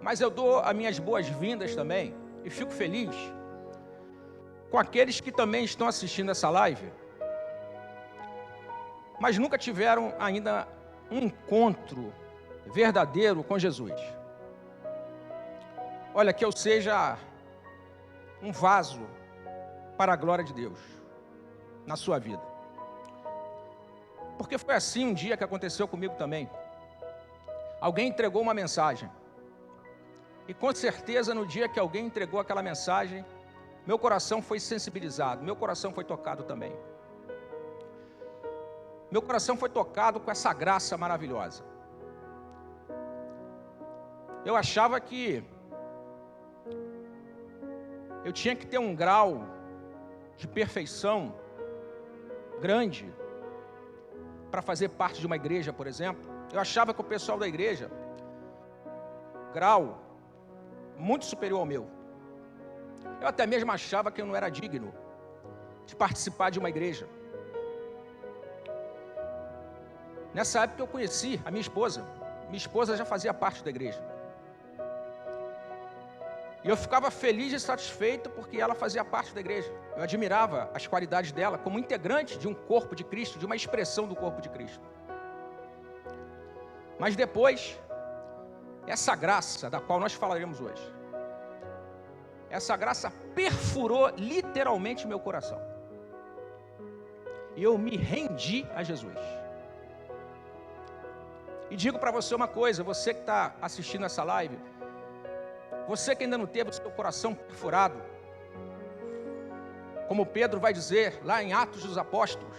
Mas eu dou as minhas boas-vindas também e fico feliz com aqueles que também estão assistindo essa live, mas nunca tiveram ainda um encontro verdadeiro com Jesus. Olha, que eu seja um vaso para a glória de Deus na sua vida. Porque foi assim um dia que aconteceu comigo também. Alguém entregou uma mensagem. E com certeza no dia que alguém entregou aquela mensagem, meu coração foi sensibilizado, meu coração foi tocado também. Meu coração foi tocado com essa graça maravilhosa. Eu achava que eu tinha que ter um grau de perfeição grande para fazer parte de uma igreja, por exemplo. Eu achava que o pessoal da igreja, grau muito superior ao meu. Eu até mesmo achava que eu não era digno de participar de uma igreja. Nessa época eu conheci a minha esposa. Minha esposa já fazia parte da igreja. E eu ficava feliz e satisfeito porque ela fazia parte da igreja. Eu admirava as qualidades dela como integrante de um corpo de Cristo, de uma expressão do corpo de Cristo. Mas depois, essa graça da qual nós falaremos hoje, essa graça perfurou literalmente meu coração. E eu me rendi a Jesus. E digo para você uma coisa, você que está assistindo essa live, você que ainda não teve o seu coração perfurado, como Pedro vai dizer lá em Atos dos Apóstolos,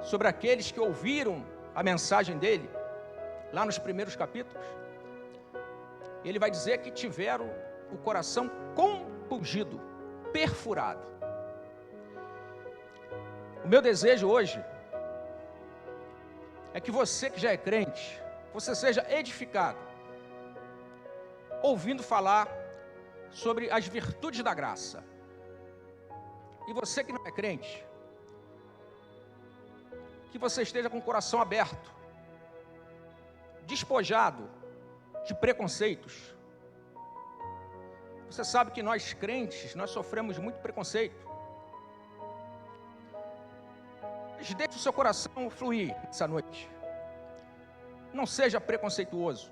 sobre aqueles que ouviram a mensagem dele, lá nos primeiros capítulos, ele vai dizer que tiveram o coração compungido, perfurado. O meu desejo hoje é que você que já é crente, você seja edificado, ouvindo falar sobre as virtudes da graça. E você que não é crente, que você esteja com o coração aberto, despojado de preconceitos. Você sabe que nós crentes, nós sofremos muito preconceito. Mas deixe o seu coração fluir essa noite. Não seja preconceituoso.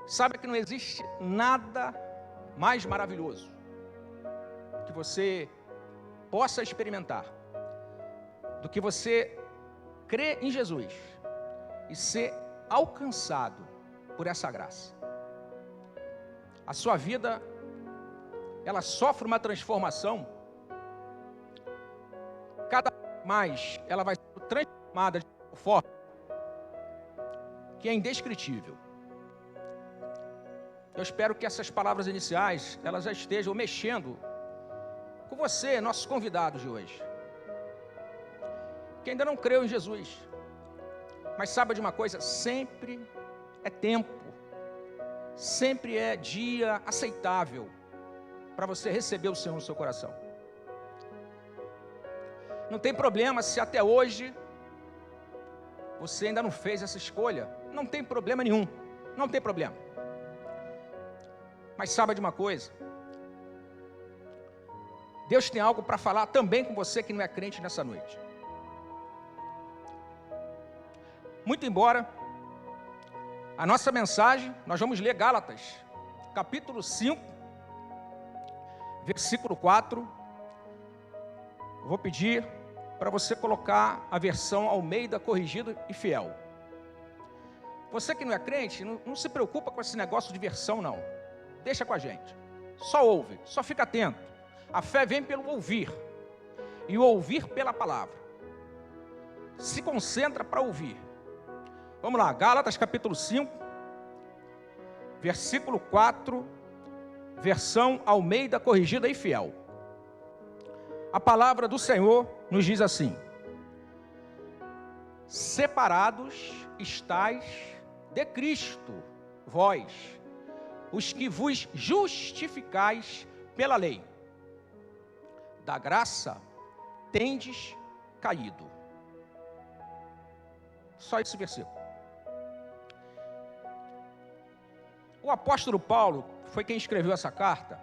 Saiba que não existe nada mais maravilhoso que você possa experimentar do que você crer em Jesus e ser alcançado por essa graça. A sua vida, ela sofre uma transformação. Cada vez mais ela vai ser transformada de uma forma que é indescritível. Eu espero que essas palavras iniciais, elas já estejam mexendo com você, nossos convidados de hoje, que ainda não creu em Jesus, mas saiba de uma coisa, sempre é tempo, sempre é dia aceitável para você receber o Senhor no seu coração. Não tem problema se até hoje você ainda não fez essa escolha, não tem problema nenhum, não tem problema. Mas saiba de uma coisa, Deus tem algo para falar também com você que não é crente nessa noite. Muito embora a nossa mensagem, nós vamos ler Gálatas, capítulo 5, versículo 4. Eu vou pedir para você colocar a versão Almeida Corrigida e Fiel. Você que não é crente, não se preocupa com esse negócio de versão não. Deixa com a gente. Só ouve, só fica atento. A fé vem pelo ouvir. E o ouvir pela palavra. Se concentra para ouvir. Vamos lá, Gálatas capítulo 5, versículo 4, versão Almeida Corrigida e Fiel. A palavra do Senhor nos diz assim: separados estais de Cristo, vós, os que vos justificais pela lei, da graça tendes caído. Só esse versículo. O apóstolo Paulo, foi quem escreveu essa carta,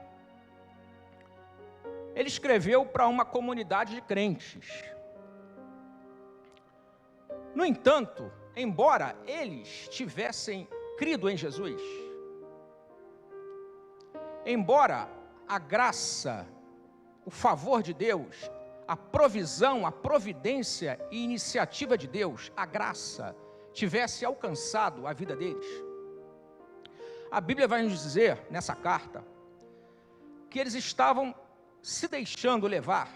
ele escreveu para uma comunidade de crentes. No entanto, embora eles tivessem crido em Jesus, embora a graça, o favor de Deus, a provisão, a providência e iniciativa de Deus, a graça, tivesse alcançado a vida deles, a Bíblia vai nos dizer, nessa carta, que eles estavam se deixando levar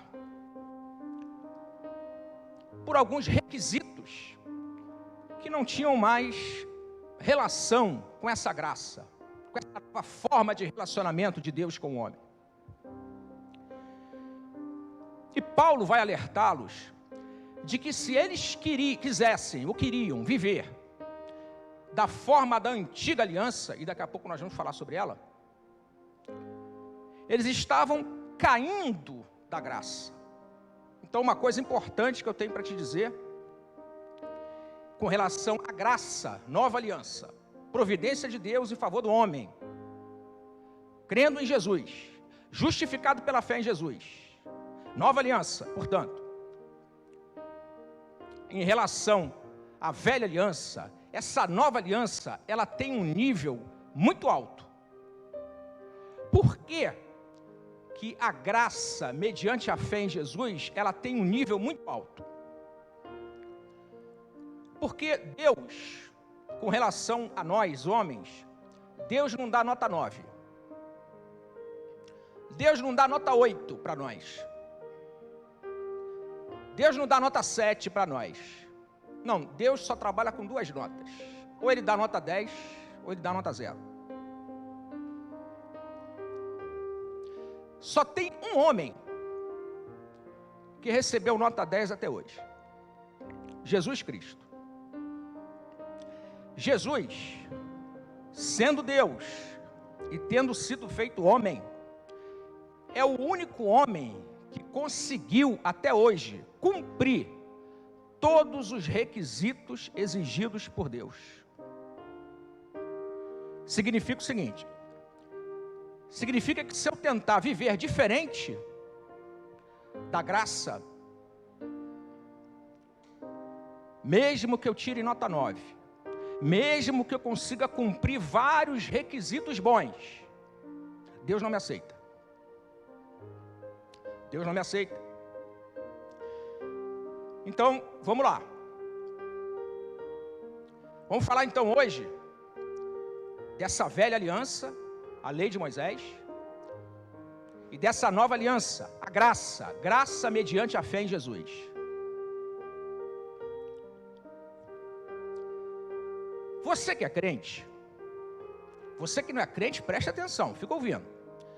por alguns requisitos que não tinham mais relação com essa graça, com essa nova forma de relacionamento de Deus com o homem. E Paulo vai alertá-los de que se eles queriam viver da forma da antiga aliança, e daqui a pouco nós vamos falar sobre ela, eles estavam caindo da graça. Então, uma coisa importante que eu tenho para te dizer, com relação à graça, nova aliança, providência de Deus em favor do homem, crendo em Jesus, justificado pela fé em Jesus, nova aliança, portanto, em relação à velha aliança, essa nova aliança, ela tem um nível muito alto. Por quê? Que a graça, mediante a fé em Jesus, ela tem um nível muito alto. Porque Deus, com relação a nós, homens, Deus não dá nota 9. Deus não dá nota 8 para nós. Deus não dá nota 7 para nós. Não, Deus só trabalha com duas notas. Ou ele dá nota 10, ou ele dá nota 0. Só tem um homem que recebeu nota 10 até hoje. Jesus Cristo. Jesus, sendo Deus e tendo sido feito homem, é o único homem que conseguiu até hoje cumprir todos os requisitos exigidos por Deus. Significa o seguinte: significa que se eu tentar viver diferente da graça, mesmo que eu tire nota 9, mesmo que eu consiga cumprir vários requisitos bons, Deus não me aceita. Deus não me aceita. Então, vamos lá. Vamos falar então hoje dessa velha aliança, a lei de Moisés, e dessa nova aliança, a graça, graça mediante a fé em Jesus. Você que é crente, você que não é crente, preste atenção, fica ouvindo.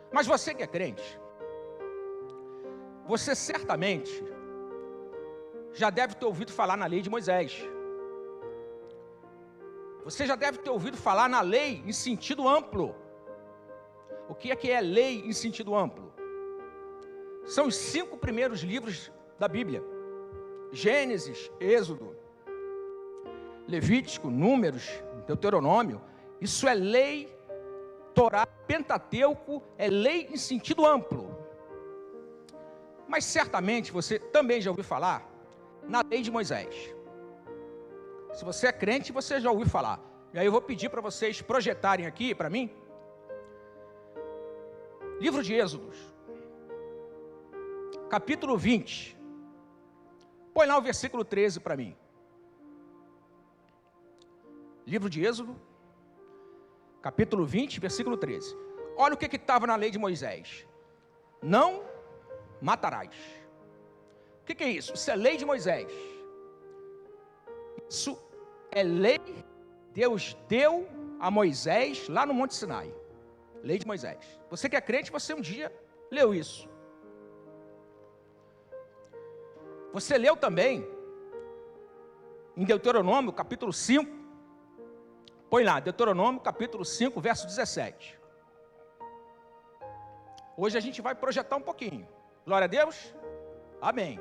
Mas você que é crente, você certamente já deve ter ouvido falar na lei de Moisés. Você já deve ter ouvido falar na lei em sentido amplo. O que é lei em sentido amplo? São os 5 primeiros livros da Bíblia: Gênesis, Êxodo, Levítico, Números, Deuteronômio. Isso é lei, Torá, Pentateuco, é lei em sentido amplo. Mas certamente você também já ouviu falar na lei de Moisés. Se você é crente, você já ouviu falar. E aí eu vou pedir para vocês projetarem aqui para mim livro de Êxodos, capítulo 20. Põe lá o versículo 13 para mim. Livro de Êxodo, capítulo 20, versículo 13. Olha o que estava na lei de Moisés: não matarás. O que é isso? Isso é lei de Moisés. Isso é lei que Deus deu a Moisés lá no Monte Sinai. Lei de Moisés. Você que é crente, você um dia leu isso. Você leu também em Deuteronômio, capítulo 5. Põe lá, Deuteronômio, capítulo 5, verso 17. Hoje a gente vai projetar um pouquinho. Glória a Deus. Amém.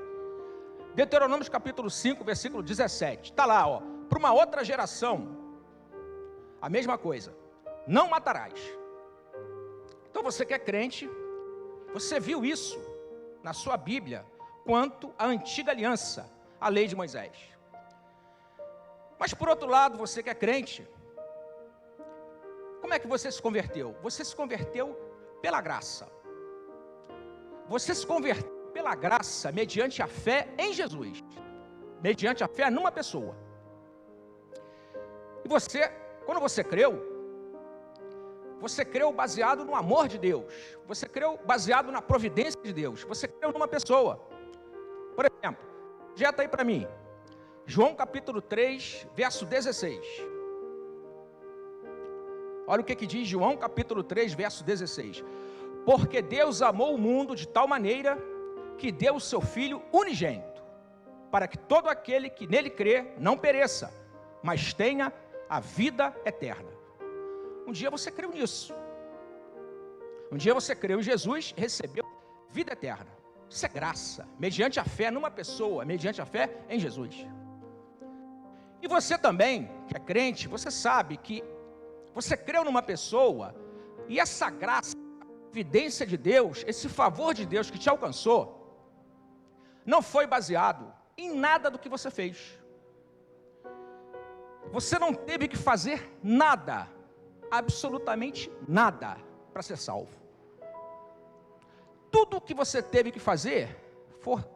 Deuteronômio, capítulo 5, versículo 17. Está lá, ó. Para uma outra geração, a mesma coisa. não matarás. Então você que é crente, você viu isso na sua Bíblia, quanto à antiga aliança, a lei de Moisés. Mas por outro lado, você que é crente, como é que você se converteu? Você se converteu pela graça. Você se converteu pela graça mediante a fé em Jesus. Mediante a fé numa pessoa. E você, quando você creu baseado no amor de Deus. Você creu baseado na providência de Deus. Você creu numa pessoa. Por exemplo, projeta aí para mim. João capítulo 3, verso 16. Olha o que diz João capítulo 3, verso 16. Porque Deus amou o mundo de tal maneira que deu o seu Filho unigênito, para que todo aquele que nele crê não pereça, mas tenha a vida eterna. Um dia você creu nisso. Um dia você creu em Jesus e recebeu vida eterna. Isso é graça, mediante a fé numa pessoa, mediante a fé em Jesus. E você também, que é crente, você sabe que você creu numa pessoa e essa graça, a evidência de Deus, esse favor de Deus que te alcançou, não foi baseado em nada do que você fez. Você não teve que fazer nada, absolutamente nada, para ser salvo. Tudo o que você teve que fazer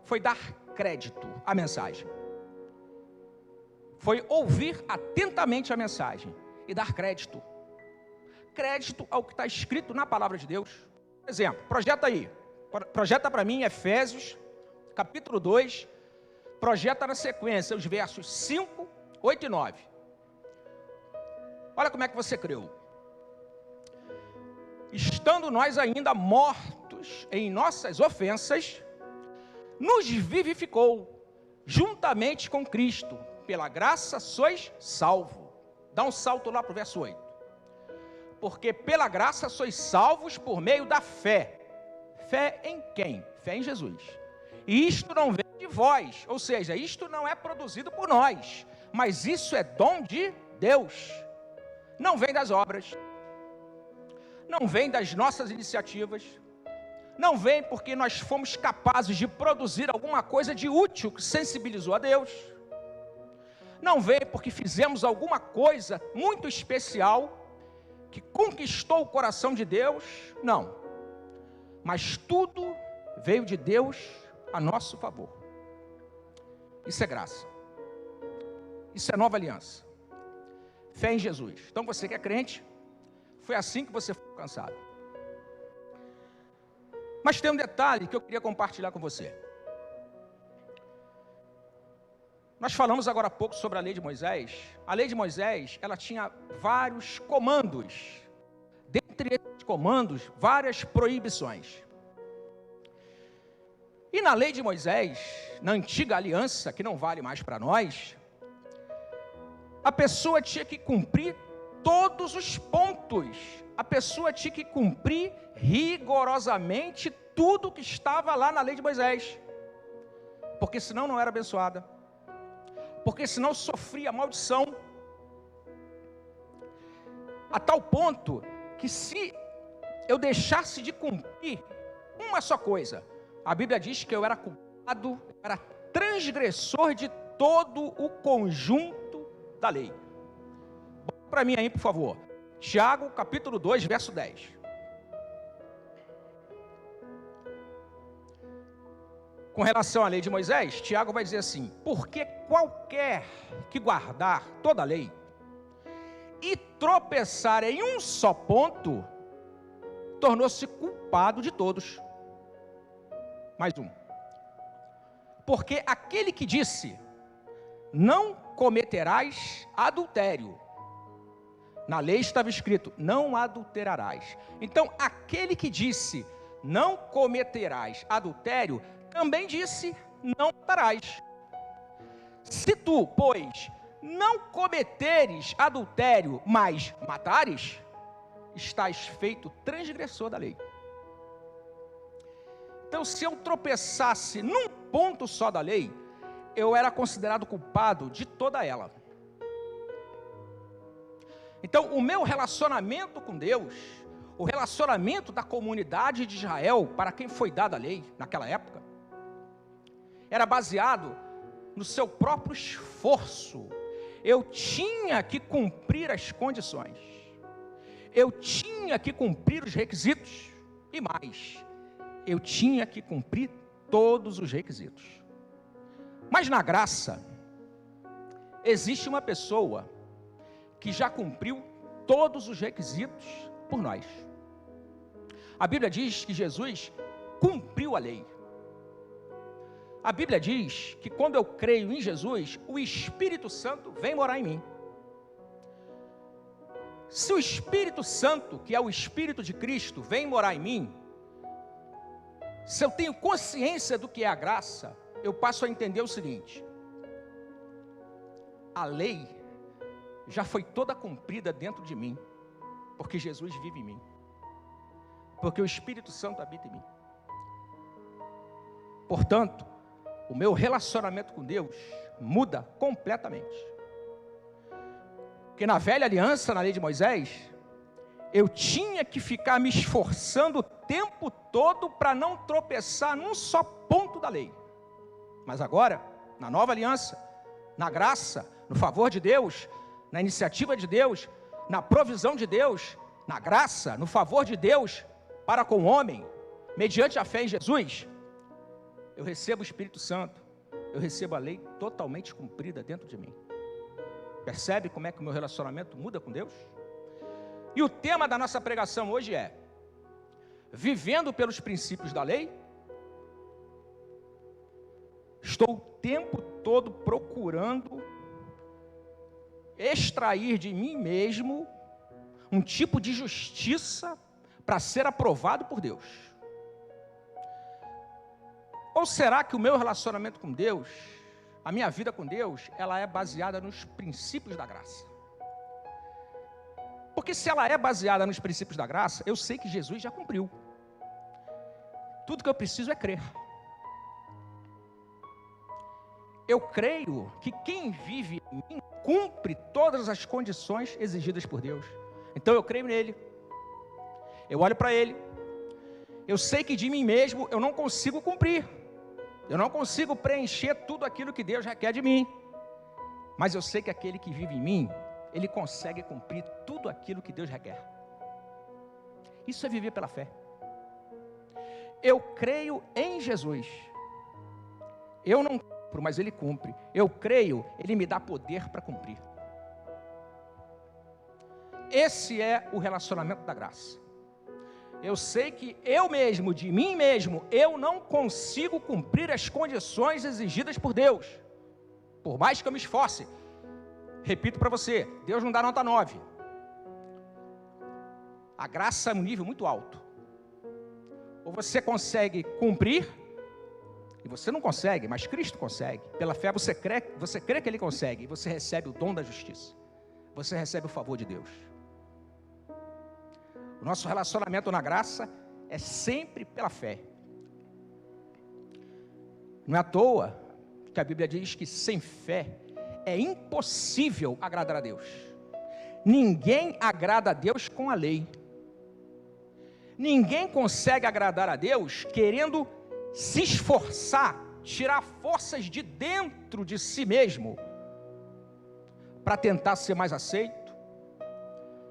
foi dar crédito à mensagem. Foi ouvir atentamente a mensagem e dar crédito. Crédito ao que está escrito na palavra de Deus. Por exemplo, projeta aí. Projeta para mim Efésios, capítulo 2. Projeta na sequência os versos 5, 8 e 9. Olha como é que você creu. Estando nós ainda mortos em nossas ofensas, nos vivificou juntamente com Cristo. Pela graça sois salvos. Dá um salto lá para o verso 8. Porque pela graça sois salvos por meio da fé. Fé em quem? Fé em Jesus. E isto não vem de vós, ou seja, isto não é produzido por nós, mas isso é dom de Deus. Não vem das obras, não vem das nossas iniciativas, não vem porque nós fomos capazes de produzir alguma coisa de útil que sensibilizou a Deus, não vem porque fizemos alguma coisa muito especial que conquistou o coração de Deus, não, mas tudo veio de Deus a nosso favor. Isso é graça, isso é nova aliança, fé em Jesus. Então você que é crente, foi assim que você foi alcançado. Mas tem um detalhe que eu queria compartilhar com você. Nós falamos agora há pouco sobre a lei de Moisés. A lei de Moisés, ela tinha vários comandos. Dentre esses comandos, várias proibições. E na lei de Moisés, na antiga aliança, que não vale mais para nós, a pessoa tinha que cumprir todos os pontos. A pessoa tinha que cumprir rigorosamente tudo que estava lá na lei de Moisés. Porque senão não era abençoada. Porque senão sofria maldição. A tal ponto que se eu deixasse de cumprir uma só coisa, a Bíblia diz que eu era culpado, eu era transgressor de todo o conjunto da lei. Bota para mim aí, por favor. Tiago, capítulo 2, verso 10. Com relação à lei de Moisés, Tiago vai dizer assim: porque qualquer que guardar toda a lei e tropeçar em um só ponto, tornou-se culpado de todos. Mais um. Porque aquele que disse, não cometerás adultério, na lei estava escrito, não adulterarás. Então, aquele que disse, não cometerás adultério, também disse, não matarás. Se tu, pois, não cometeres adultério, mas matares, estás feito transgressor da lei. Então, se eu tropeçasse num ponto só da lei, eu era considerado culpado de toda ela. Então, o meu relacionamento com Deus, o relacionamento da comunidade de Israel, para quem foi dada a lei naquela época, era baseado no seu próprio esforço. Eu tinha que cumprir as condições, eu tinha que cumprir os requisitos, e mais, eu tinha que cumprir todos os requisitos. Mas na graça, existe uma pessoa que já cumpriu todos os requisitos por nós. A Bíblia diz que Jesus cumpriu a lei. A Bíblia diz que quando eu creio em Jesus, o Espírito Santo vem morar em mim. Se o Espírito Santo, que é o Espírito de Cristo, vem morar em mim, se eu tenho consciência do que é a graça, eu passo a entender o seguinte: a lei já foi toda cumprida dentro de mim, porque Jesus vive em mim, porque o Espírito Santo habita em mim. Portanto, o meu relacionamento com Deus muda completamente. Porque na velha aliança, na lei de Moisés, eu tinha que ficar me esforçando o tempo todo para não tropeçar num só ponto da lei. Mas agora, na nova aliança, na graça, no favor de Deus, na iniciativa de Deus, na provisão de Deus, na graça, no favor de Deus para com o homem, mediante a fé em Jesus, eu recebo o Espírito Santo, eu recebo a lei totalmente cumprida dentro de mim. Percebe como é que o meu relacionamento muda com Deus? E o tema da nossa pregação hoje é: vivendo pelos princípios da lei? Estou o tempo todo procurando extrair de mim mesmo um tipo de justiça para ser aprovado por Deus. Ou será que o meu relacionamento com Deus, a minha vida com Deus, ela é baseada nos princípios da graça? Porque se ela é baseada nos princípios da graça, eu sei que Jesus já cumpriu. Tudo que eu preciso é crer. Eu creio que quem vive em mim cumpre todas as condições exigidas por Deus. Então eu creio nele. Eu olho para ele. Eu sei que de mim mesmo eu não consigo cumprir. Eu não consigo preencher tudo aquilo que Deus requer de mim. Mas eu sei que aquele que vive em mim, ele consegue cumprir tudo aquilo que Deus requer. Isso é viver pela fé. Eu creio em Jesus. Eu não cumpro, mas ele cumpre. Eu creio, ele me dá poder para cumprir. Esse é o relacionamento da graça. Eu sei que eu mesmo, de mim mesmo, eu não consigo cumprir as condições exigidas por Deus. Por mais que eu me esforce. Repito para você, Deus não dá nota 9. A graça é um nível muito alto. Ou você consegue cumprir, e você não consegue, mas Cristo consegue. Pela fé você crê que Ele consegue, e você recebe o dom da justiça. Você recebe o favor de Deus. O nosso relacionamento na graça é sempre pela fé. Não é à toa que a Bíblia diz que sem fé é impossível agradar a Deus. Ninguém agrada a Deus com a lei. Ninguém consegue agradar a Deus querendo se esforçar, tirar forças de dentro de si mesmo, para tentar ser mais aceito,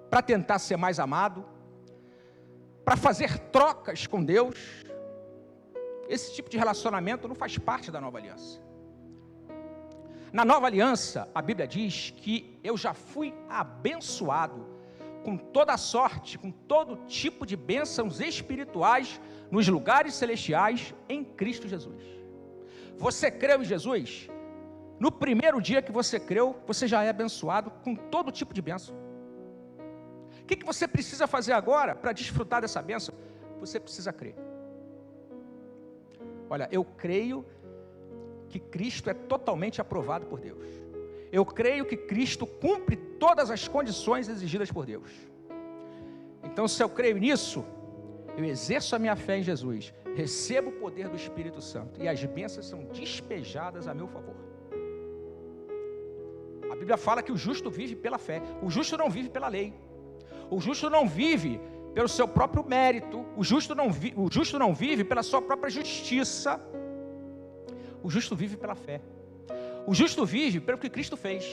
para tentar ser mais amado, para fazer trocas com Deus. Esse tipo de relacionamento não faz parte da nova aliança. Na nova aliança, a Bíblia diz que eu já fui abençoado com toda a sorte, com todo tipo de bênçãos espirituais nos lugares celestiais em Cristo Jesus. Você creu em Jesus? No primeiro dia que você creu, você já é abençoado com todo tipo de bênção. O que você precisa fazer agora para desfrutar dessa bênção? Você precisa crer. Olha, eu creio que Cristo é totalmente aprovado por Deus. Eu creio que Cristo cumpre todas as condições exigidas por Deus. Então, se eu creio nisso, eu exerço a minha fé em Jesus, recebo o poder do Espírito Santo, e as bênçãos são despejadas a meu favor. A Bíblia fala que o justo vive pela fé. O justo não vive pela lei. O justo não vive pelo seu próprio mérito. O justo não vive pela sua própria justiça. O justo vive pela fé. O justo vive pelo que Cristo fez.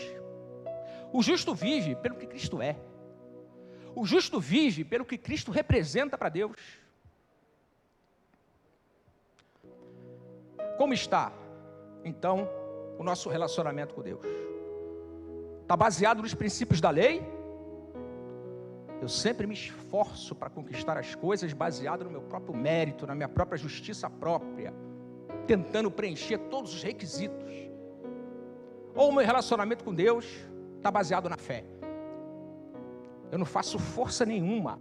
O justo vive pelo que Cristo é. O justo vive pelo que Cristo representa para Deus. Como está, então, o nosso relacionamento com Deus? Está baseado nos princípios da lei? Eu sempre me esforço para conquistar as coisas baseado no meu próprio mérito, na minha própria justiça própria, tentando preencher todos os requisitos. Ou o meu relacionamento com Deus está baseado na fé. Eu não faço força nenhuma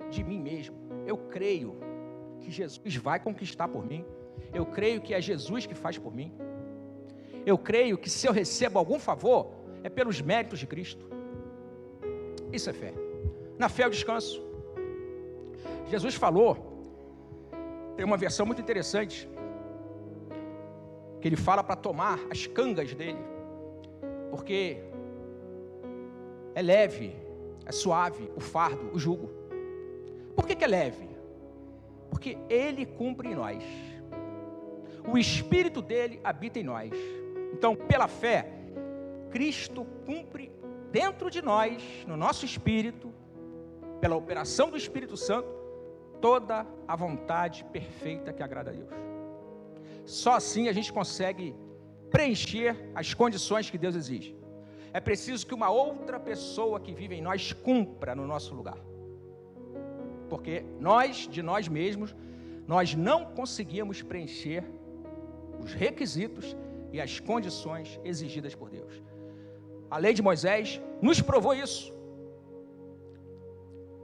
de mim mesmo. Eu creio que Jesus vai conquistar por mim. Eu creio que é Jesus que faz por mim. Eu creio que se eu recebo algum favor, é pelos méritos de Cristo. Isso é fé. Na fé eu descanso. Jesus falou, tem uma versão muito interessante, que ele fala para tomar as cangas dele, porque é leve, é suave o fardo, o jugo. Por que é leve? Porque ele cumpre em nós. O Espírito dele habita em nós. Então, pela fé, Cristo cumpre dentro de nós, no nosso espírito, pela operação do Espírito Santo, toda a vontade perfeita que agrada a Deus. Só assim a gente consegue preencher as condições que Deus exige. É preciso que uma outra pessoa que vive em nós cumpra no nosso lugar. Porque nós, de nós mesmos, nós não conseguíamos preencher os requisitos e as condições exigidas por Deus. A lei de Moisés nos provou isso.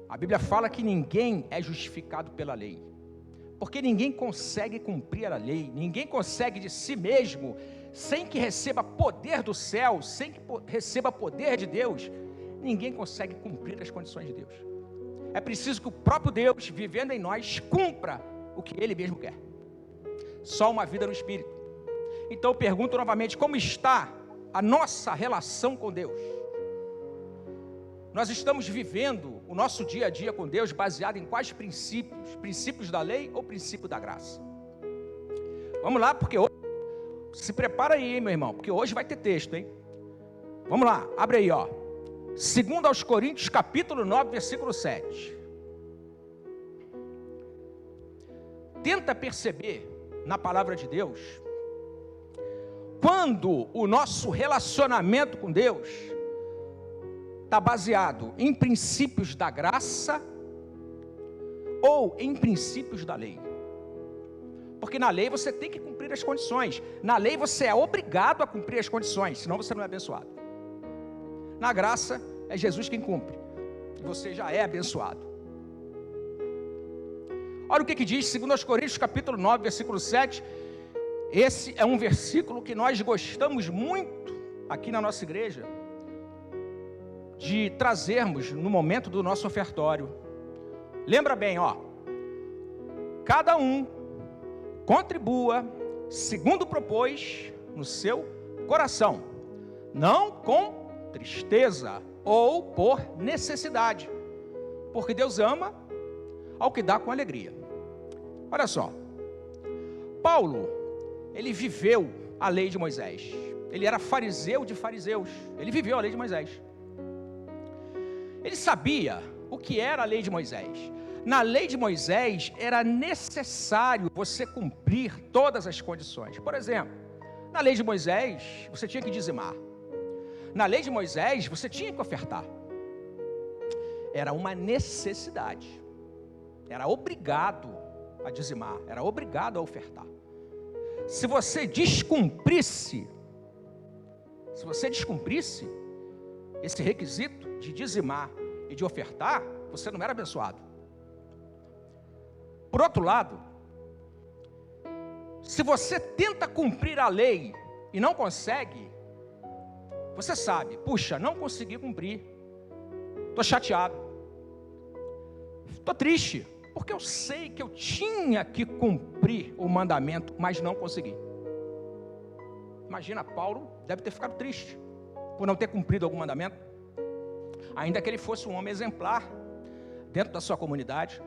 A Bíblia fala que ninguém é justificado pela lei, porque ninguém consegue cumprir a lei, ninguém consegue de si mesmo, sem que receba poder do céu, sem que receba poder de Deus, ninguém consegue cumprir as condições de Deus. É preciso que o próprio Deus, vivendo em nós, cumpra o que Ele mesmo quer. Só uma vida no Espírito. Então eu pergunto novamente, como está a nossa relação com Deus? Nós estamos vivendo o nosso dia a dia com Deus baseado em quais princípios? Princípios da lei ou princípio da graça? Vamos lá, porque hoje, se prepara aí, meu irmão, porque hoje vai ter texto, hein? Vamos lá, abre aí, ó. 2 aos Coríntios, capítulo 9, versículo 7. Tenta perceber na palavra de Deus, quando o nosso relacionamento com Deus está baseado em princípios da graça ou em princípios da lei. Porque na lei você tem que cumprir as condições. Na lei você é obrigado a cumprir as condições, senão você não é abençoado. Na graça é Jesus quem cumpre, e você já é abençoado. Olha o que diz 2 Coríntios capítulo 9, versículo 7. Esse é um versículo que nós gostamos muito aqui na nossa igreja de trazermos no momento do nosso ofertório. Lembra bem, ó. Cada um contribua segundo propôs no seu coração, não com tristeza ou por necessidade, porque Deus ama ao que dá com alegria. Olha só, Paulo, ele viveu a lei de Moisés, ele era fariseu de fariseus, ele viveu a lei de Moisés, ele sabia o que era a lei de Moisés. Na lei de Moisés era necessário você cumprir todas as condições. Por exemplo, na lei de Moisés você tinha que dizimar, na lei de Moisés você tinha que ofertar, era uma necessidade, era obrigado a dizimar, era obrigado a ofertar. Se você descumprisse esse requisito de dizimar e de ofertar, você não era abençoado. Por outro lado, se você tenta cumprir a lei e não consegue, você sabe, puxa, não consegui cumprir, estou chateado, estou triste, porque eu sei que eu tinha que cumprir o mandamento, mas não consegui. Imagina, Paulo deve ter ficado triste, por não ter cumprido algum mandamento, ainda que ele fosse um homem exemplar dentro da sua comunidade.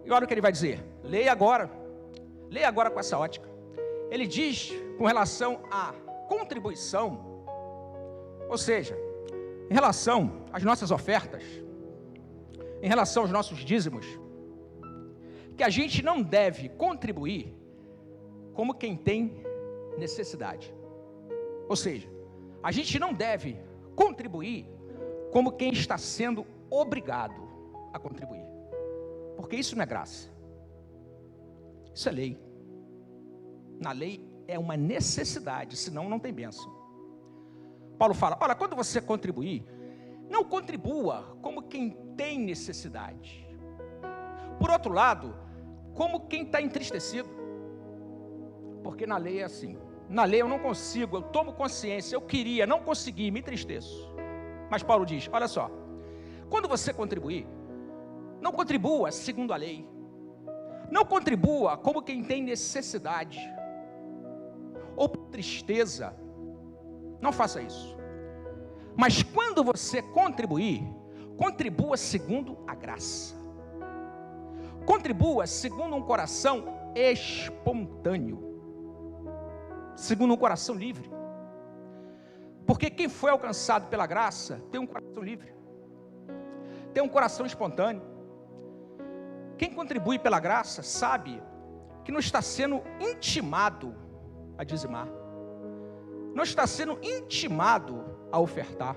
E olha o que ele vai dizer, leia agora com essa ótica. Ele diz com relação à contribuição, ou seja, em relação às nossas ofertas, em relação aos nossos dízimos, que a gente não deve contribuir como quem tem necessidade. Ou seja, a gente não deve contribuir como quem está sendo obrigado a contribuir. Porque isso não é graça. Isso é lei. Na lei é uma necessidade, senão não tem bênção. Paulo fala, olha, quando você contribuir, não contribua como quem tem necessidade. Por outro lado, como quem está entristecido. Porque na lei é assim. Na lei eu não consigo, eu tomo consciência, eu queria, não consegui, me entristeço. Mas Paulo diz, olha só, quando você contribuir, não contribua segundo a lei. Não contribua como quem tem necessidade ou tristeza. Não faça isso. Mas quando você contribuir, contribua segundo a graça. Contribua segundo um coração espontâneo. Segundo um coração livre. Porque quem foi alcançado pela graça tem um coração livre. Tem um coração espontâneo. Quem contribui pela graça sabe que não está sendo intimado a dizimar. Não está sendo intimado a ofertar.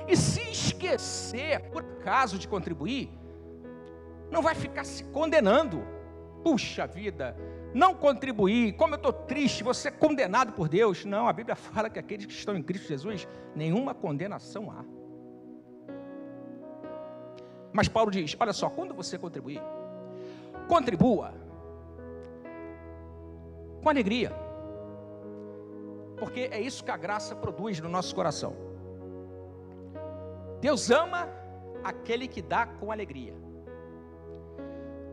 E se esquecer, por acaso, de contribuir, não vai ficar se condenando. Puxa vida, não contribuir, como eu estou triste, você é condenado por Deus. Não, a Bíblia fala que aqueles que estão em Cristo Jesus, nenhuma condenação há. Mas Paulo diz, olha só, quando você contribuir, contribua com alegria. Porque é isso que a graça produz no nosso coração. Deus ama aquele que dá com alegria.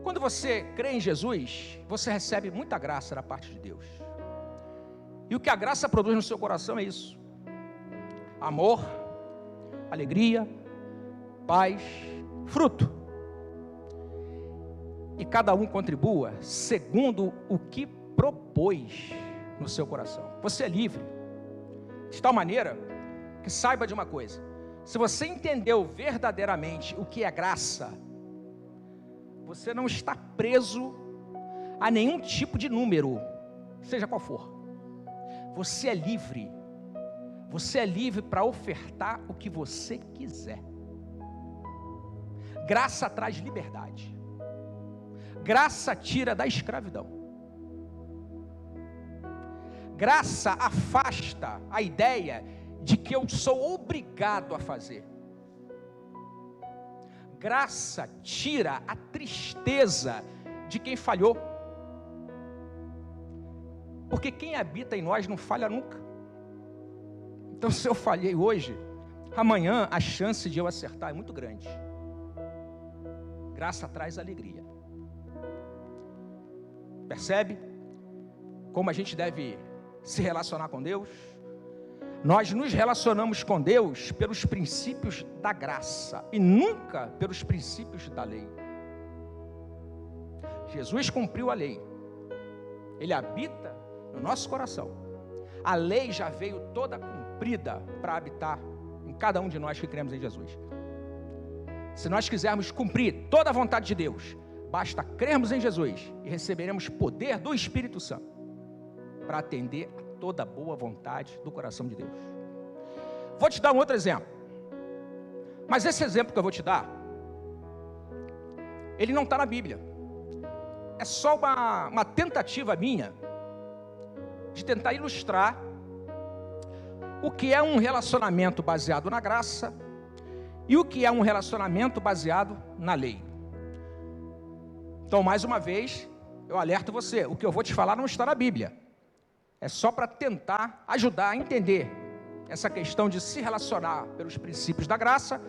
Quando você crê em Jesus, você recebe muita graça da parte de Deus. E o que a graça produz no seu coração é isso: amor, alegria, paz, fruto. E cada um contribua segundo o que propôs no seu coração. Você é livre, de tal maneira que saiba de uma coisa: se você entendeu verdadeiramente o que é graça, você não está preso a nenhum tipo de número, seja qual for. Você é livre. Você é livre para ofertar o que você quiser. Graça traz liberdade. Graça tira da escravidão. Graça afasta a ideia de que eu sou obrigado a fazer. Graça tira a tristeza de quem falhou. Porque quem habita em nós não falha nunca. Então, se eu falhei hoje, amanhã a chance de eu acertar é muito grande. Graça traz alegria. Percebe como a gente deve se relacionar com Deus? Nós nos relacionamos com Deus pelos princípios da graça e nunca pelos princípios da lei. Jesus cumpriu a lei. Ele habita no nosso coração. A lei já veio toda cumprida para habitar em cada um de nós que cremos em Jesus. Se nós quisermos cumprir toda a vontade de Deus, basta crermos em Jesus e receberemos poder do Espírito Santo para atender a toda a boa vontade do coração de Deus. Vou te dar um outro exemplo. Mas esse exemplo que eu vou te dar, ele não está na Bíblia. É só uma tentativa minha de tentar ilustrar o que é um relacionamento baseado na graça e o que é um relacionamento baseado na lei. Então, mais uma vez, eu alerto você, o que eu vou te falar não está na Bíblia. É só para tentar ajudar a entender essa questão de se relacionar pelos princípios da graça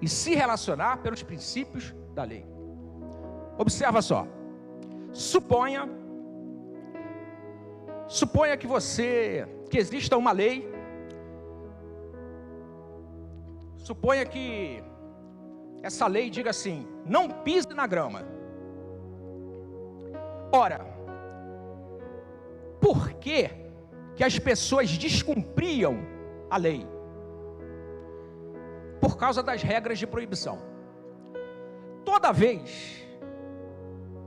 e se relacionar pelos princípios da lei. Observa só. Suponha que exista uma lei Suponha que essa lei diga assim: não pise na grama. Ora, por que as pessoas descumpriam a lei? Por causa das regras de proibição. Toda vez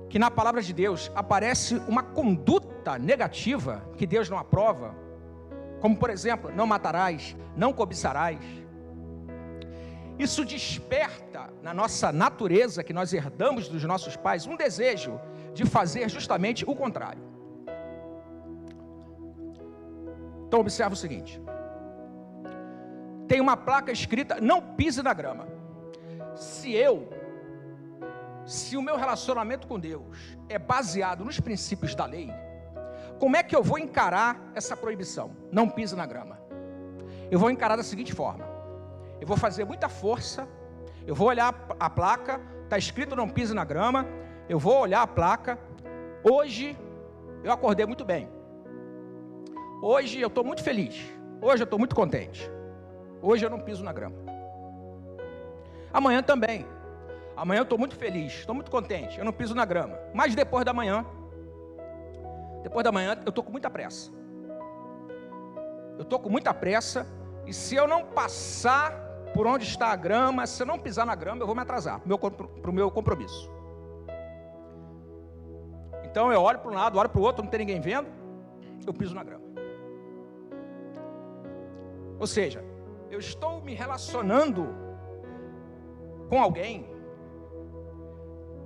que na palavra de Deus aparece uma conduta negativa que Deus não aprova, como por exemplo, não matarás, não cobiçarás, isso desperta na nossa natureza, que nós herdamos dos nossos pais, um desejo de fazer justamente o contrário. Então observa o seguinte: tem uma placa escrita, não pise na grama. Se o meu relacionamento com Deus é baseado nos princípios da lei, como é que eu vou encarar essa proibição? Não pise na grama. Eu vou encarar da seguinte forma: eu vou fazer muita força, eu vou olhar a placa, está escrito não pise na grama, eu vou olhar a placa. Hoje eu acordei muito bem, hoje eu estou muito feliz, hoje eu estou muito contente, hoje eu não piso na grama. Amanhã também, amanhã eu estou muito feliz, estou muito contente, eu não piso na grama. Mas depois da manhã eu estou com muita pressa. Eu estou com muita pressa, e se eu não passar por onde está a grama, se eu não pisar na grama, eu vou me atrasar para o meu compromisso. Então eu olho para um lado, olho para o outro, não tem ninguém vendo, eu piso na grama. Ou seja, eu estou me relacionando com alguém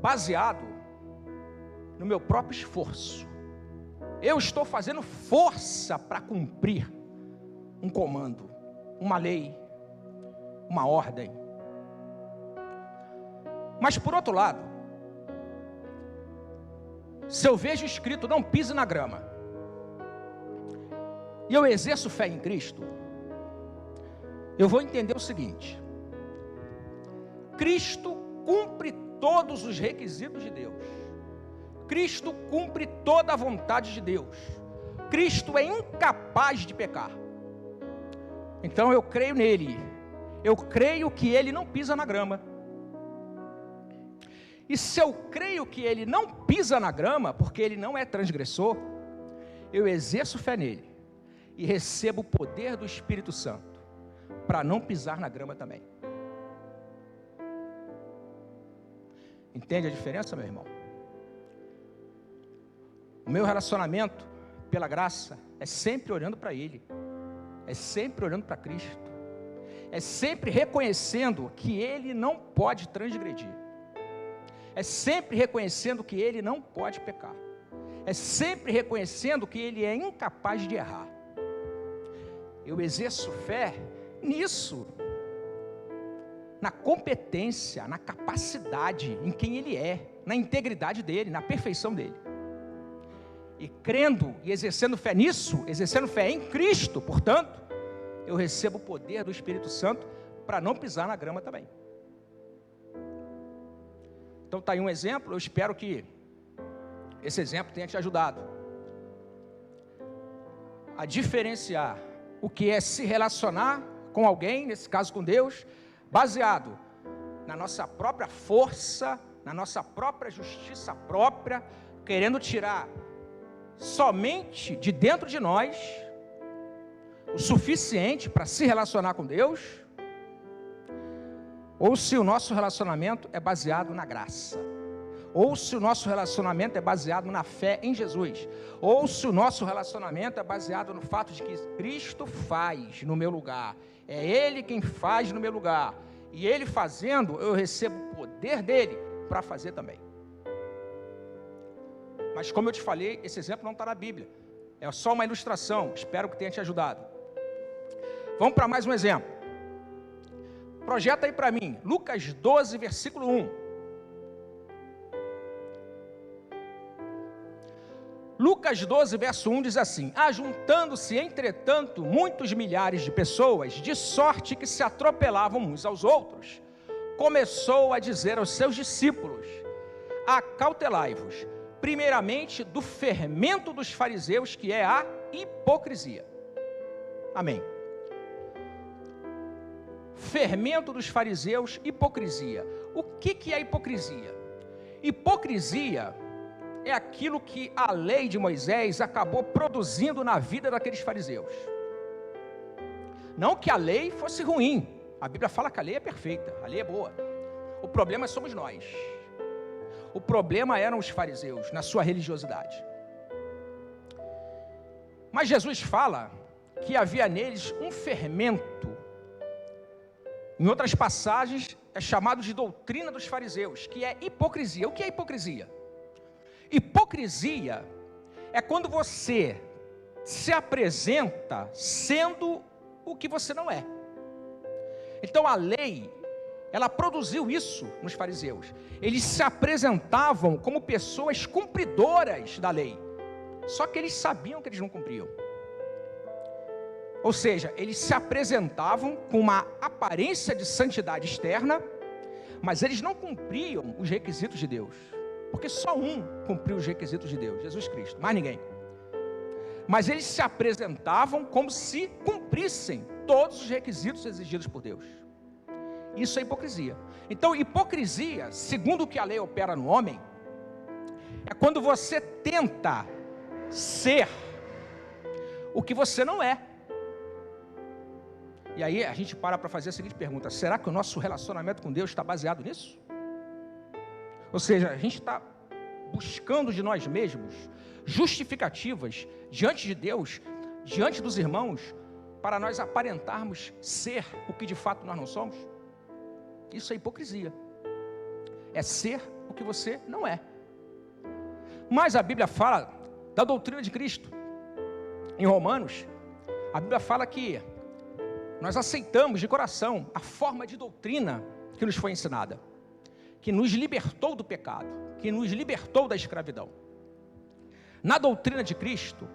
baseado no meu próprio esforço. Eu estou fazendo força para cumprir um comando, uma lei, uma ordem. Mas por outro lado, se eu vejo escrito não pise na grama, e eu exerço fé em Cristo, eu vou entender o seguinte: Cristo cumpre todos os requisitos de Deus, Cristo cumpre toda a vontade de Deus, Cristo é incapaz de pecar. Então eu creio nele, eu creio que ele não pisa na grama. E se eu creio que ele não pisa na grama, porque ele não é transgressor, eu exerço fé nele e recebo o poder do Espírito Santo para não pisar na grama também. Entende a diferença, meu irmão? O meu relacionamento, pela graça, é sempre olhando para ele, é sempre olhando para Cristo, é sempre reconhecendo que ele não pode transgredir, é sempre reconhecendo que ele não pode pecar, é sempre reconhecendo que ele é incapaz de errar. Eu exerço fé nisso, na competência, na capacidade, em quem ele é, na integridade dele, na perfeição dele. E crendo e exercendo fé nisso, exercendo fé em Cristo, portanto, eu recebo o poder do Espírito Santo para não pisar na grama também. Então está aí um exemplo, eu espero que esse exemplo tenha te ajudado a diferenciar o que é se relacionar com alguém, nesse caso com Deus, baseado na nossa própria força, na nossa própria justiça própria, querendo tirar somente de dentro de nós o suficiente para se relacionar com Deus, ou se o nosso relacionamento é baseado na graça, ou se o nosso relacionamento é baseado na fé em Jesus, ou se o nosso relacionamento é baseado no fato de que Cristo faz no meu lugar, é Ele quem faz no meu lugar, e Ele fazendo, eu recebo o poder dEle para fazer também. Mas como eu te falei, esse exemplo não está na Bíblia, é só uma ilustração, espero que tenha te ajudado. Vamos para mais um exemplo. Projeta aí para mim, Lucas 12, versículo 1. Lucas 12, verso 1 diz assim: ajuntando-se, entretanto, muitos milhares de pessoas, de sorte que se atropelavam uns aos outros, começou a dizer aos seus discípulos: acautelai-vos, primeiramente do fermento dos fariseus, que é a hipocrisia. Amém. fermento dos fariseus, hipocrisia. O que é hipocrisia? Hipocrisia é aquilo que a lei de Moisés acabou produzindo na vida daqueles fariseus. Não que a lei fosse ruim, a Bíblia fala que a lei é perfeita, a lei é boa. O problema somos nós. O problema eram os fariseus, na sua religiosidade. Mas Jesus fala que havia neles um fermento. Em outras passagens, é chamado de doutrina dos fariseus, que é hipocrisia. O que é hipocrisia? Hipocrisia é quando você se apresenta sendo o que você não é. Então a lei, ela produziu isso nos fariseus. Eles se apresentavam como pessoas cumpridoras da lei, só que eles sabiam que eles não cumpriam. Ou seja, eles se apresentavam com uma aparência de santidade externa, mas eles não cumpriam os requisitos de Deus, porque só um cumpriu os requisitos de Deus, Jesus Cristo, mais ninguém. Mas eles se apresentavam como se cumprissem todos os requisitos exigidos por Deus. Isso é hipocrisia. Então, hipocrisia, segundo o que a lei opera no homem, é quando você tenta ser o que você não é. E aí a gente para fazer a seguinte pergunta: será que o nosso relacionamento com Deus está baseado nisso? Ou seja, a gente está buscando de nós mesmos justificativas diante de Deus, diante dos irmãos, para nós aparentarmos ser o que de fato nós não somos? Isso é hipocrisia. É ser o que você não é. Mas a Bíblia fala da doutrina de Cristo. Em Romanos, a Bíblia fala que nós aceitamos de coração a forma de doutrina que nos foi ensinada, que nos libertou do pecado, que nos libertou da escravidão. Na doutrina de Cristo,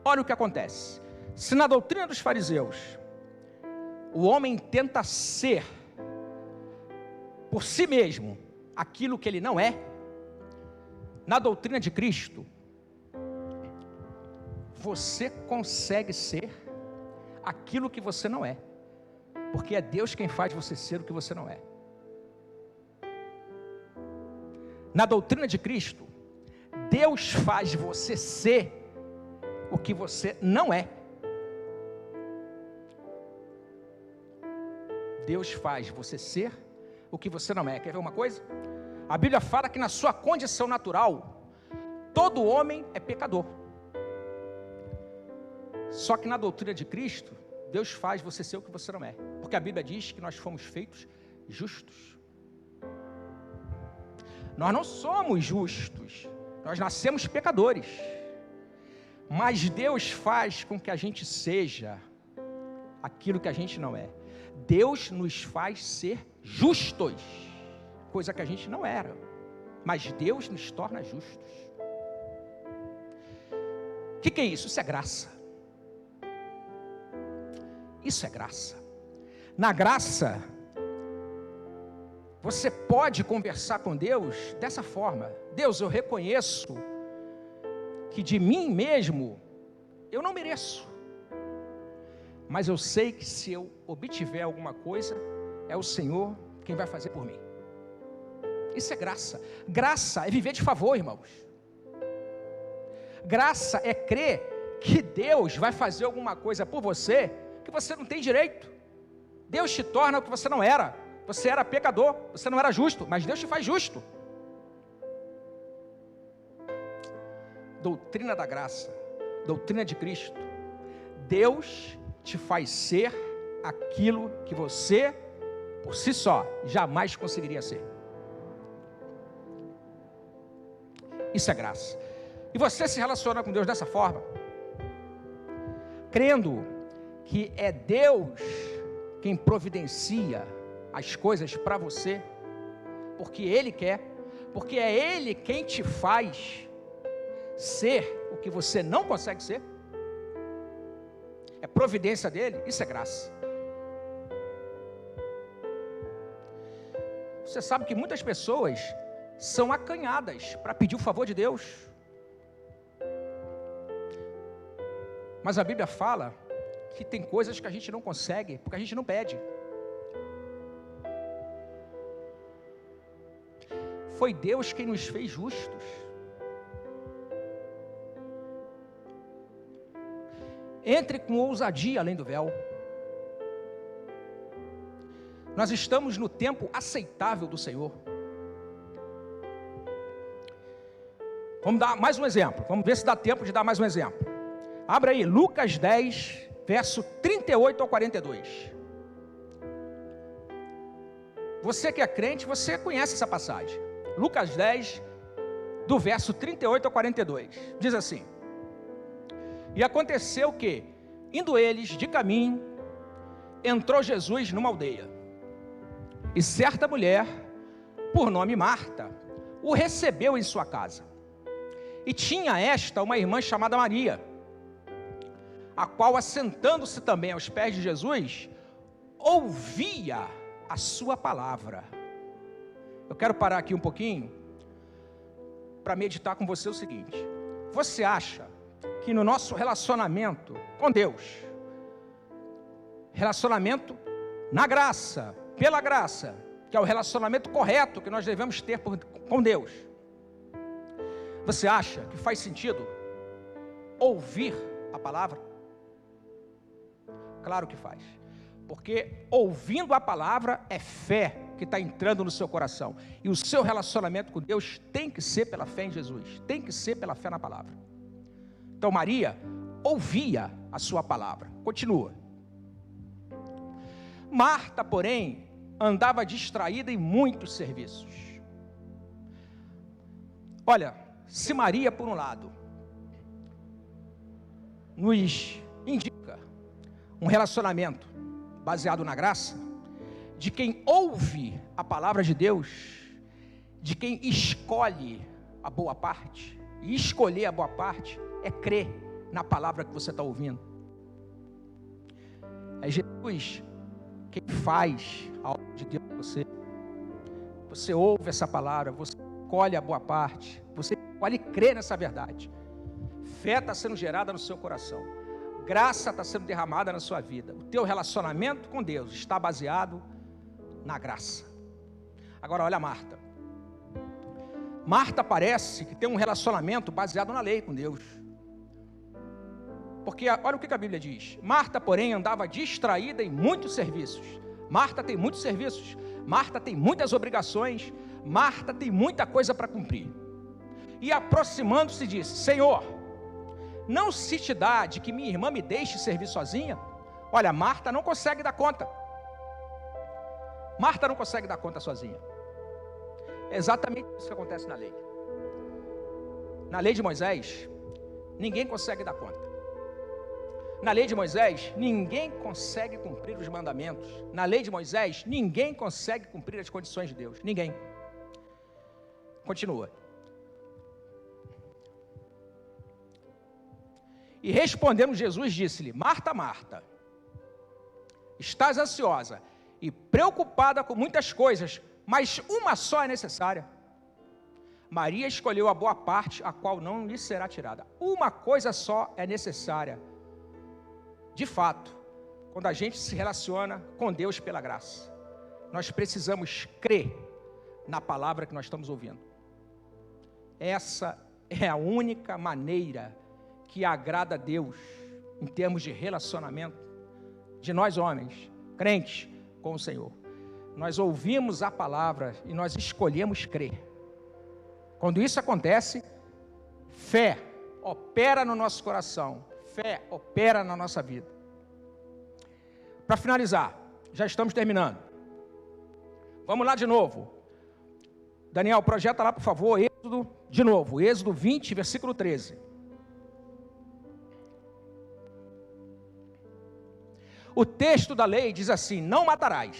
olha o que acontece. Se na doutrina dos fariseus, o homem tenta ser por si mesmo aquilo que ele não é, na doutrina de Cristo, você consegue ser aquilo que você não é, porque é Deus quem faz você ser o que você não é. Na doutrina de Cristo, Deus faz você ser o que você não é. Deus faz você ser o que você não é. Quer ver uma coisa? A Bíblia fala que na sua condição natural, todo homem é pecador. Só que na doutrina de Cristo, Deus faz você ser o que você não é. Porque a Bíblia diz que nós fomos feitos justos. Nós não somos justos, nós nascemos pecadores. Mas Deus faz com que a gente seja aquilo que a gente não é. Deus nos faz ser justos, coisa que a gente não era, mas Deus nos torna justos. O que é isso? Isso é graça. Isso é graça. Na graça, você pode conversar com Deus dessa forma: Deus, eu reconheço que de mim mesmo eu não mereço, mas eu sei que se eu obtiver alguma coisa, é o Senhor quem vai fazer por mim. Isso é graça. Graça é viver de favor, irmãos. Graça é crer que Deus vai fazer alguma coisa por você que você não tem direito. Deus te torna o que você não era. Você era pecador, você não era justo, mas Deus te faz justo. Doutrina da graça, doutrina de Cristo. Deus te faz ser aquilo que você, por si só, jamais conseguiria ser. Isso é graça. E você se relaciona com Deus dessa forma, crendo que é Deus quem providencia as coisas para você, porque Ele quer, porque é Ele quem te faz ser o que você não consegue ser. É providência dele, isso é graça. Você sabe que muitas pessoas são acanhadas para pedir o favor de Deus. Mas a Bíblia fala que tem coisas que a gente não consegue, porque a gente não pede. foi Deus quem nos fez justos. Entre com ousadia além do véu. Nós estamos no tempo aceitável do Senhor. Vamos dar mais um exemplo. Vamos ver se dá tempo de dar mais um exemplo. Abra aí, Lucas 10, verso 38 ao 42. Você que é crente, você conhece essa passagem. Lucas 10, do verso 38 ao 42. Diz assim: E aconteceu que, indo eles de caminho, entrou Jesus numa aldeia. E certa mulher, por nome Marta, o recebeu em sua casa. E tinha esta uma irmã chamada Maria, a qual, assentando-se também aos pés de Jesus, ouvia a sua palavra. Eu quero parar aqui um pouquinho para meditar com você o seguinte: você acha que no nosso relacionamento com Deus, relacionamento na graça, pela graça, que é o relacionamento correto que nós devemos ter com Deus, você acha que faz sentido ouvir a palavra? Claro que faz, porque ouvindo a palavra é fé que está entrando no seu coração, e o seu relacionamento com Deus tem que ser pela fé em Jesus, tem que ser pela fé na palavra. Então Maria ouvia a sua palavra. Continua. Marta, porém, andava distraída em muitos serviços. Olha, se Maria, por um lado, nos indica um relacionamento baseado na graça, de quem ouve a palavra de Deus, de quem escolhe a boa parte, e escolher a boa parte é crer na palavra que você está ouvindo. É Jesus quem faz a obra de Deus para você. Você ouve essa palavra, você escolhe a boa parte, você escolhe crer nessa verdade. Fé está sendo gerada no seu coração, graça está sendo derramada na sua vida. O teu relacionamento com Deus está baseado na graça. Agora olha Marta. Marta parece que tem um relacionamento baseado na lei com Deus. Porque olha o que a Bíblia diz: Marta, porém, andava distraída em muitos serviços. Marta tem muitos serviços, Marta tem muitas obrigações, Marta tem muita coisa para cumprir. E aproximando-se disse: Senhor, não se te dá de que minha irmã me deixe servir sozinha? Olha, Marta não consegue dar conta. Marta não consegue dar conta sozinha. É exatamente isso que acontece na lei. Na lei de Moisés, ninguém consegue dar conta. Na lei de Moisés, ninguém consegue cumprir os mandamentos. Na lei de Moisés, ninguém consegue cumprir as condições de Deus. Ninguém. Continua. E respondendo Jesus, disse-lhe: Marta, Marta, estás ansiosa e preocupada com muitas coisas, mas uma só é necessária. Maria escolheu a boa parte, a qual não lhe será tirada. Uma coisa só é necessária. De fato, quando a gente se relaciona com Deus pela graça, nós precisamos crer na palavra que nós estamos ouvindo. Essa é a única maneira que agrada a Deus, em termos de relacionamento, de nós homens, crentes, com o Senhor. Nós ouvimos a palavra e nós escolhemos crer. Quando isso acontece, fé opera no nosso coração, fé opera na nossa vida. Para finalizar, já estamos terminando. Vamos lá de novo. Daniel, projeta lá, por favor, Êxodo, de novo, Êxodo 20, versículo 13. O texto da lei diz assim: não matarás.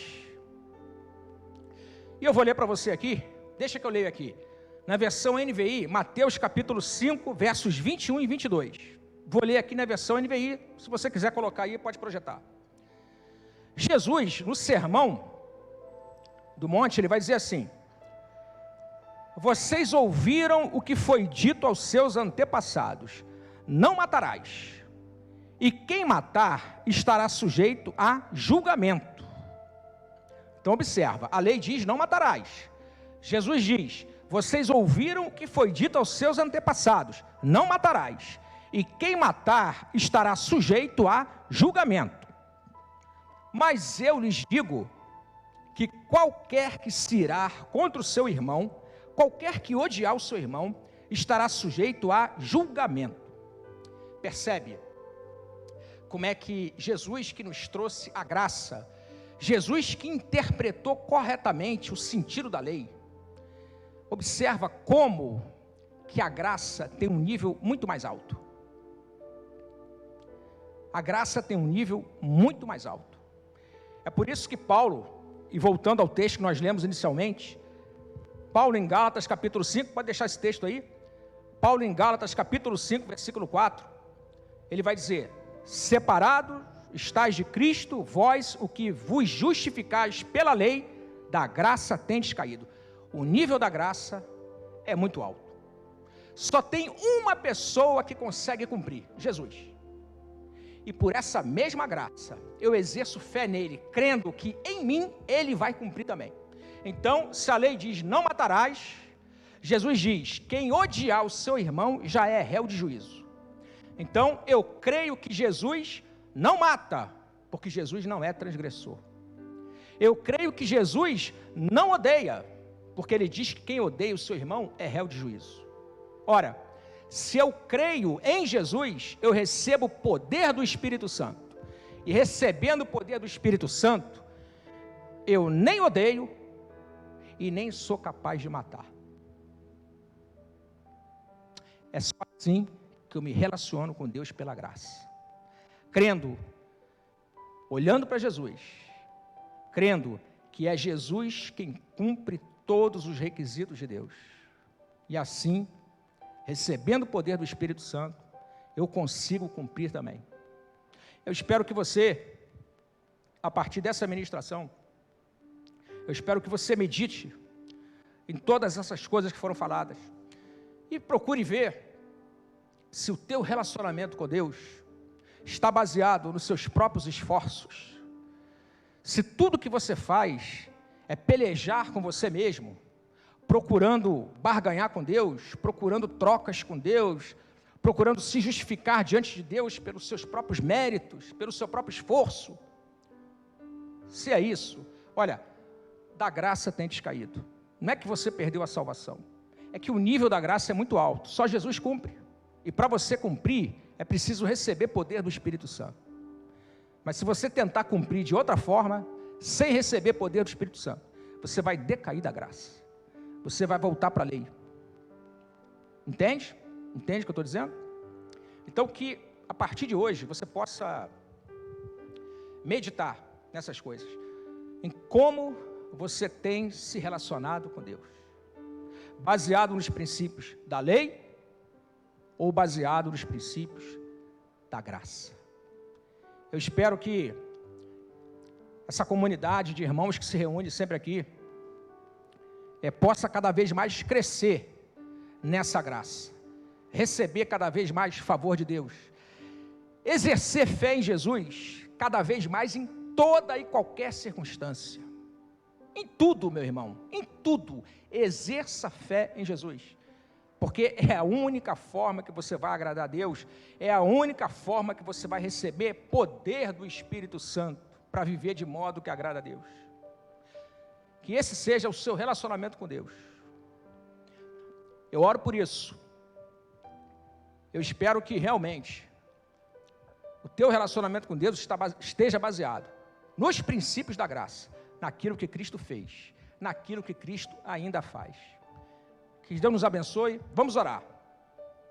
E eu vou ler para você aqui, deixa que eu leio aqui, na versão NVI, Mateus capítulo 5, versos 21 e 22. Vou ler aqui na versão NVI, se você quiser colocar aí, pode projetar. Jesus, no sermão do monte, ele vai dizer assim: vocês ouviram o que foi dito aos seus antepassados: não matarás, e quem matar estará sujeito a julgamento. Então observa, a lei diz: não matarás. Jesus diz: vocês ouviram o que foi dito aos seus antepassados: não matarás, e quem matar estará sujeito a julgamento. Mas eu lhes digo que qualquer que se irar contra o seu irmão, qualquer que odiar o seu irmão, estará sujeito a julgamento. Percebe como é que Jesus, que nos trouxe a graça, Jesus que interpretou corretamente o sentido da lei, observa como que a graça tem um nível muito mais alto. A graça tem um nível muito mais alto. É por isso que Paulo, e voltando ao texto que nós lemos inicialmente, Paulo em Gálatas capítulo 5, pode deixar esse texto aí, Paulo em Gálatas capítulo 5, versículo 4, ele vai dizer: separados estáis de Cristo, vós o que vos justificais pela lei, da graça tendes caído. O nível da graça é muito alto. Só tem uma pessoa que consegue cumprir: Jesus. E por essa mesma graça, eu exerço fé nele, crendo que em mim ele vai cumprir também. Então, se a lei diz não matarás, Jesus diz: quem odiar o seu irmão já é réu de juízo. Então, eu creio que Jesus não mata, porque Jesus não é transgressor. Eu creio que Jesus não odeia, porque ele diz que quem odeia o seu irmão é réu de juízo. Ora, se eu creio em Jesus, eu recebo o poder do Espírito Santo. E recebendo o poder do Espírito Santo, eu nem odeio e nem sou capaz de matar. É só assim que eu me relaciono com Deus pela graça. Crendo, olhando para Jesus, crendo que é Jesus quem cumpre todos os requisitos de Deus. E assim, recebendo o poder do Espírito Santo, eu consigo cumprir também. Eu espero que você, a partir dessa ministração, eu espero que você medite em todas essas coisas que foram faladas e procure ver se o teu relacionamento com Deus está baseado nos seus próprios esforços, se tudo que você faz é pelejar com você mesmo, procurando barganhar com Deus, procurando trocas com Deus, procurando se justificar diante de Deus pelos seus próprios méritos, pelo seu próprio esforço. Se é isso, olha, da graça tem descaído. Não é que você perdeu a salvação, é que o nível da graça é muito alto, só Jesus cumpre. E para você cumprir, é preciso receber poder do Espírito Santo. Mas se você tentar cumprir de outra forma, sem receber poder do Espírito Santo, você vai decair da graça. Você vai voltar para a lei. Entende? Entende o que eu estou dizendo? Então que a partir de hoje você possa meditar nessas coisas, em como você tem se relacionado com Deus, baseado nos princípios da lei ou baseado nos princípios da graça. Eu espero que essa comunidade de irmãos que se reúne sempre aqui possa cada vez mais crescer nessa graça, receber cada vez mais favor de Deus, exercer fé em Jesus cada vez mais em toda e qualquer circunstância, em tudo, meu irmão, em tudo, exerça fé em Jesus, porque é a única forma que você vai agradar a Deus, é a única forma que você vai receber poder do Espírito Santo para viver de modo que agrada a Deus. Que esse seja o seu relacionamento com Deus. Eu oro por isso. Eu espero que realmente o teu relacionamento com Deus esteja baseado nos princípios da graça, naquilo que Cristo fez, naquilo que Cristo ainda faz. Que Deus nos abençoe. Vamos orar.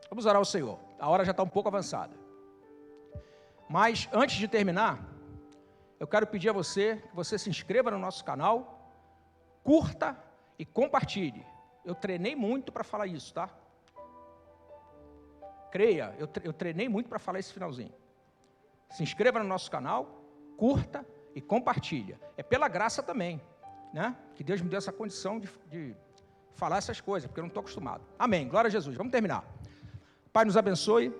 Vamos orar ao Senhor. A hora já está um pouco avançada. Mas antes de terminar, eu quero pedir a você que você se inscreva no nosso canal, curta e compartilhe. Eu treinei muito para falar isso, tá? Creia, eu treinei muito para falar esse finalzinho. Se inscreva no nosso canal, curta e compartilha. É pela graça também, né? Que Deus me deu essa condição de falar essas coisas, porque eu não estou acostumado. Amém, glória a Jesus. Vamos terminar. Pai, nos abençoe,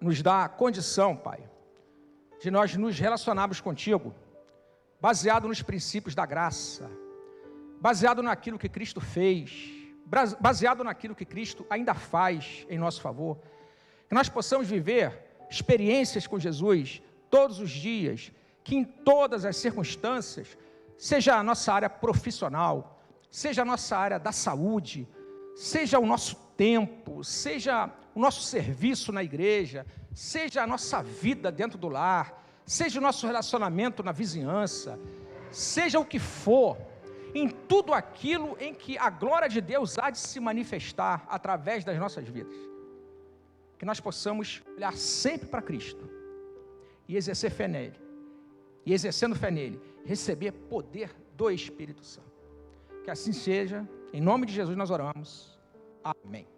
nos dá a condição, Pai, de nós nos relacionarmos contigo, baseado nos princípios da graça, baseado naquilo que Cristo fez, baseado naquilo que Cristo ainda faz em nosso favor, que nós possamos viver experiências com Jesus todos os dias, que em todas as circunstâncias, seja a nossa área profissional, seja a nossa área da saúde, seja o nosso tempo, seja o nosso serviço na igreja, seja a nossa vida dentro do lar, seja o nosso relacionamento na vizinhança, seja o que for, em tudo aquilo em que a glória de Deus há de se manifestar através das nossas vidas. Que nós possamos olhar sempre para Cristo e exercer fé nele. E exercendo fé nele, receber poder do Espírito Santo. Que assim seja, em nome de Jesus nós oramos. Amém.